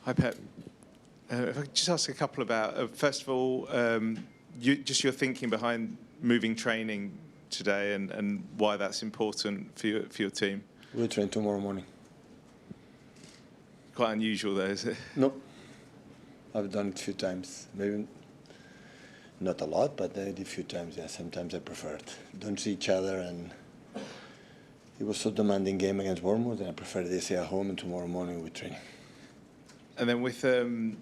Hi, Pep. If I could just ask a couple about, first of all, just your thinking behind moving training today and why that's important for your team. We'll train tomorrow morning. Quite unusual though, is it? No. I've done it a few times. Maybe not a lot, but I did a few times, yeah. Sometimes I prefer it. Don't see each other, and it was so demanding game against Bournemouth, and I prefer they stay at home and tomorrow morning we train. And then with you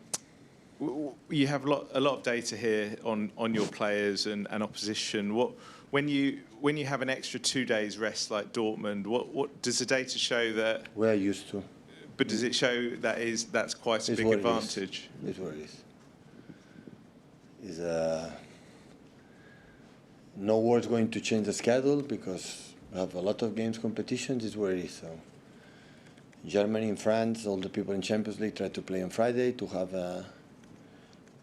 have a lot of data here on your players and opposition. When you have an extra 2 days rest like Dortmund, what does the data show that we are used to? But does it show that's quite a big advantage? It's what it is. No word's going to change the schedule because we have a lot of games competitions. It's what it is. So Germany and France, all the people in Champions League try to play on Friday to have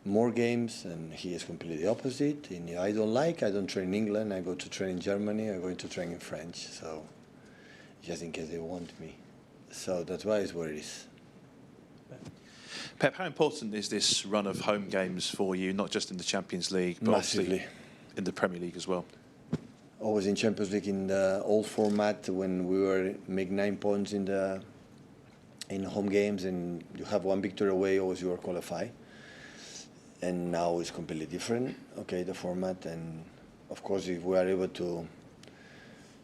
more games, and he is completely opposite. And I don't train in England. I go to train in Germany. I'm going to train in French. So just in case they want me. So that's why it's what it is. Pep, how important is this run of home games for you, not just in the Champions League, but massively in the Premier League as well? Always in Champions League in the old format when we were make 9 points in home games, and you have one victory away, always you are qualified. And now it's completely different. Okay, the format, and of course if we are able to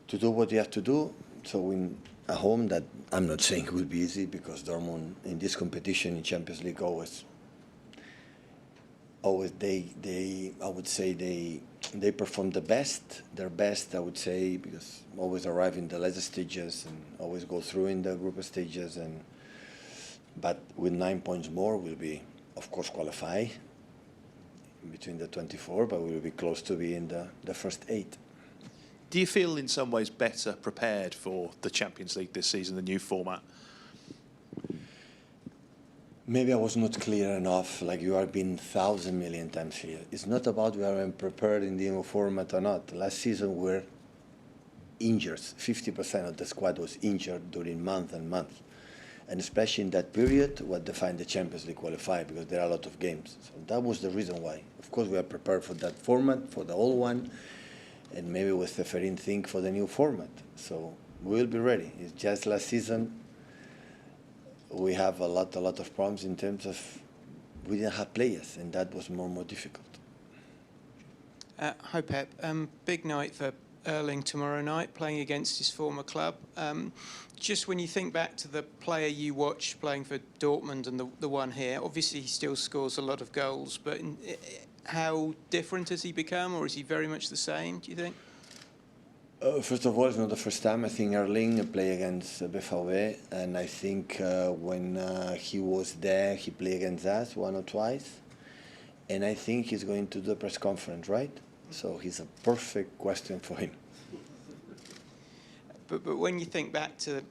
do what you have to do, so win at home, that I'm not saying it will be easy, because Dortmund in this competition in Champions League always they I would say they perform their best I would say, because always arrive in the later stages and always go through in the group stages, but with 9 points more we'll be of course qualify between the 24, but we will be close to be in the first 8. Do you feel in some ways better prepared for the Champions League this season, the new format? Maybe I was not clear enough, like you have been 1,000 million times here. It's not about we are prepared in the new format or not. Last season we were injured. 50% of the squad was injured during month and month. And especially in that period, what defined the Champions League qualify, because there are a lot of games. So that was the reason why. Of course, we are prepared for that format, for the old one, and maybe with the Ferin think for the new format. So we will be ready. It's just last season we have a lot of problems in terms of we didn't have players, and that was more difficult. Hi Pep, big night for Erling tomorrow night, playing against his former club. Just when you think back to the player you watched playing for Dortmund and the one here, obviously he still scores a lot of goals, but how different has he become, or is he very much the same, do you think? First of all, it's not the first time. I think Erling played against BVB, and I think when he was there, he played against us 1 or twice. And I think he's going to do a press conference, right? So he's a perfect question for him. But when you think back to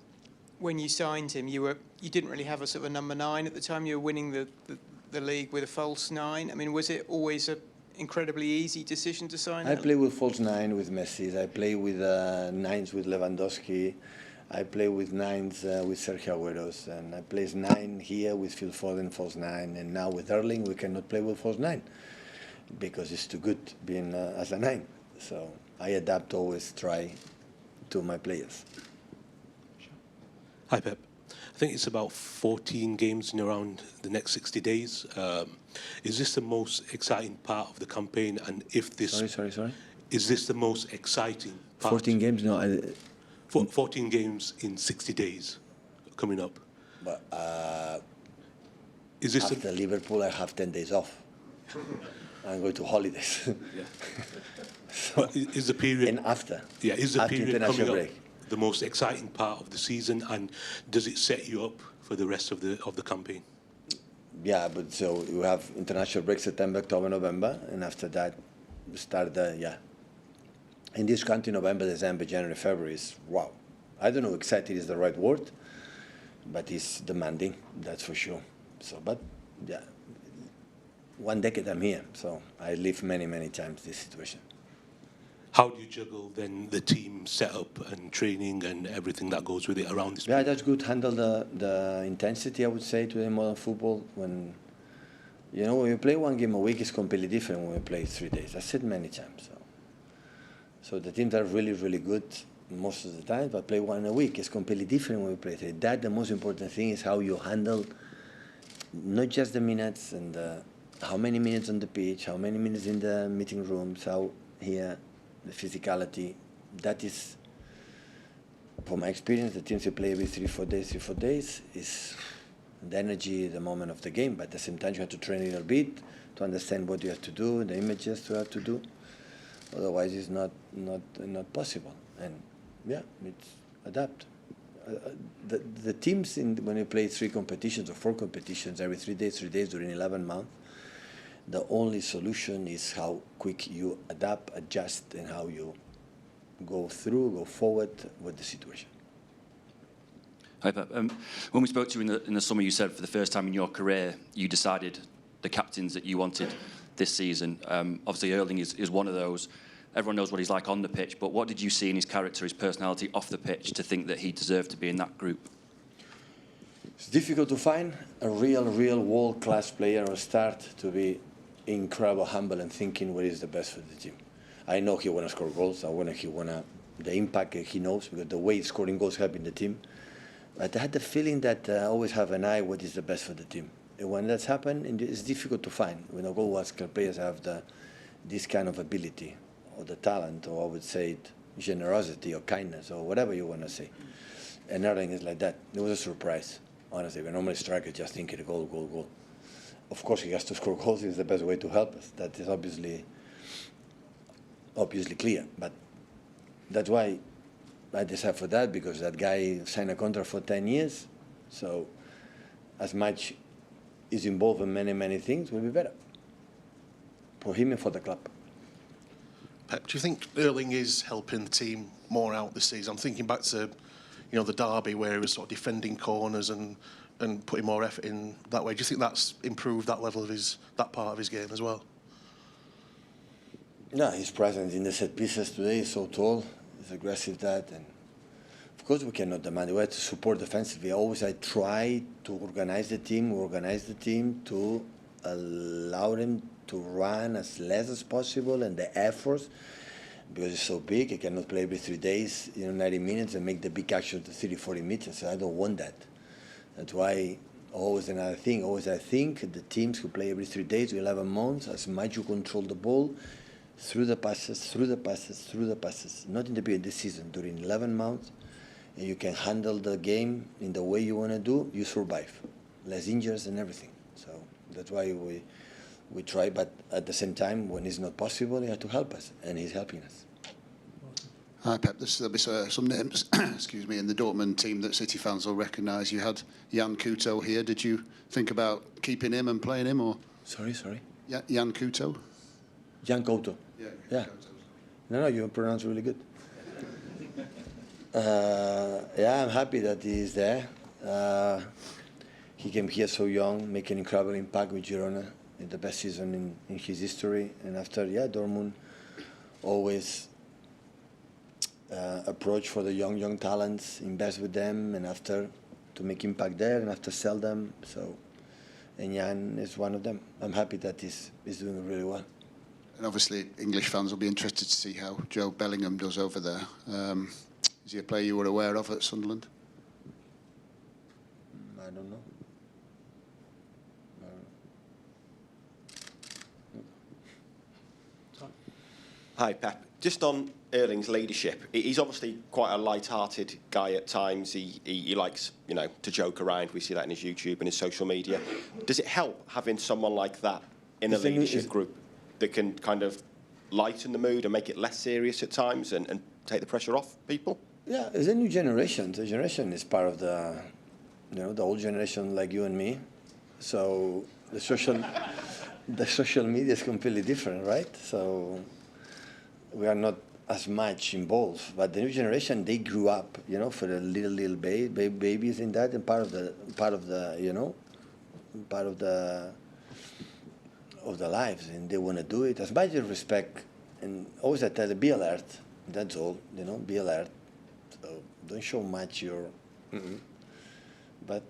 when you signed him, you didn't really have a sort of a number 9 at the time. You were winning the league with a false 9. I mean, was it always an incredibly easy decision to sign? I play with false 9 with Messi. I play with 9s with Lewandowski. I play with 9s with Sergio Agüero, and I play 9 here with Phil Foden, false 9, and now with Erling we cannot play with false 9 because it's too good being as a 9. So I adapt, always try to my players. Hi Pep. I think it's about 14 games in around the next 60 days. Is this the most exciting part of the campaign? And if this... Sorry? Is this the most exciting part? 14 games? No. 14 games in 60 days coming up. But is this after Liverpool, I have 10 days off. I'm going to holidays. Yeah. So, is the period... And after? Yeah, is the period coming break. up the most exciting part of the season, and does it set you up for the rest of the campaign? Yeah, but so you have international break September, October, November, and after that we start in this country, November, December, January, February is wow. I don't know excited is the right word, but it's demanding, that's for sure. So, but yeah, 1 decade I'm here, so I live many times this situation. how do you juggle then the team setup and training and everything that goes with it around this? Yeah, that's good. Handle the intensity, I would say, to the modern football. When when you play one game a week, it's completely different when we play 3 days. I said many times. So the teams are really, really good most of the time, but play one a week. It's completely different when we play 3. That the most important thing is how you handle not just the minutes and how many minutes on the pitch, how many minutes in the meeting rooms, how here, the physicality. That is, from my experience, the teams you play every 3-4 days is the energy, the moment of the game. But at the same time, you have to train a little bit to understand what you have to do, the images you have to do. Otherwise, it's not possible. And yeah, it's adapt. The teams when you play 3 competitions or 4 competitions every 3 days during 11 months, the only solution is how quick you adapt, adjust, and how you go forward with the situation. Hi, Pep. When we spoke to you in the summer, you said for the first time in your career, you decided the captains that you wanted this season. Obviously, Erling is one of those. Everyone knows what he's like on the pitch, but what did you see in his character, his personality off the pitch to think that he deserved to be in that group? It's difficult to find a real world-class player or start to be incredible, humble, and thinking what is the best for the team. I know he want to score goals. I want he want the impact he knows, because the way scoring goals helping the team. But I had the feeling that I always have an eye what is the best for the team. And when that's happened, it's difficult to find. When a goal-scorer players have this kind of ability, or the talent, or I would say generosity or kindness, or whatever you want to say. And Erling is like that. It was a surprise, honestly. We normally strikers just thinking goal. Of course, he has to score goals. It's the best way to help us. That is obviously clear. But that's why I decided for that, because that guy signed a contract for 10 years. So as much is involved in many things, will be better for him and for the club. Pep, do you think Erling is helping the team more out this season? I'm thinking back to, the derby where he was sort of defending corners and putting more effort in that way. Do you think that's improved that level of that part of his game as well? Yeah, his presence in the set pieces today is so tall. He's aggressive, and of course we cannot demand. We have to support defensively. I try to organize the team to allow them to run as less as possible, and the efforts, because it's so big, he cannot play every 3 days, 90 minutes and make the big action to 30-40 meters. So I don't want that. That's why always another thing. I think the teams who play every 3 days, 11 months, as much you control the ball, through the passes, not in the beginning of the season, during 11 months, and you can handle the game in the way you want to do, you survive. Less injuries and everything. So that's why we try, but at the same time, when it's not possible, he has to help us, and he's helping us. Hi, Pep. There'll be some names, excuse me, in the Dortmund team that City fans will recognise. You had Jan Couto here. Did you think about keeping him and playing him, or? Sorry? Yeah, Jan Couto. Jan Couto. Yeah. No, you pronounce really good. Yeah, I'm happy that he's there. He came here so young, making incredible impact with Girona in the best season in his history. And after, Dortmund always approach for the young talents, invest with them, and after to make impact there, and after sell them. So, and Jan is one of them. I'm happy that he's doing really well. And obviously, English fans will be interested to see how Joe Bellingham does over there. Is he a player you were aware of at Sunderland? I don't know. Hi, Pep. Just on Erling's leadership, he's obviously quite a light-hearted guy at times. He likes, to joke around. We see that in his YouTube and his social media. Does it help having someone like that in a leadership group that can kind of lighten the mood and make it less serious at times and take the pressure off people? Yeah, it's a new generation. The generation is part of the old generation like you and me. So the social media is completely different, right? So we are not as much involved, but the new generation, they grew up, for the little babies in that, and part of the lives, and they want to do it as much as respect And always I tell them, be alert. That's all, you know, be alert. So don't show much your... But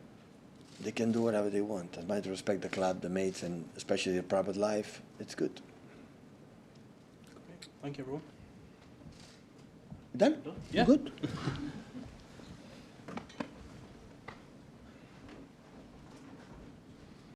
they can do whatever they want. I might respect the club, the mates, and especially their private life. It's good. Thank you, everyone. Done? Yeah. Good.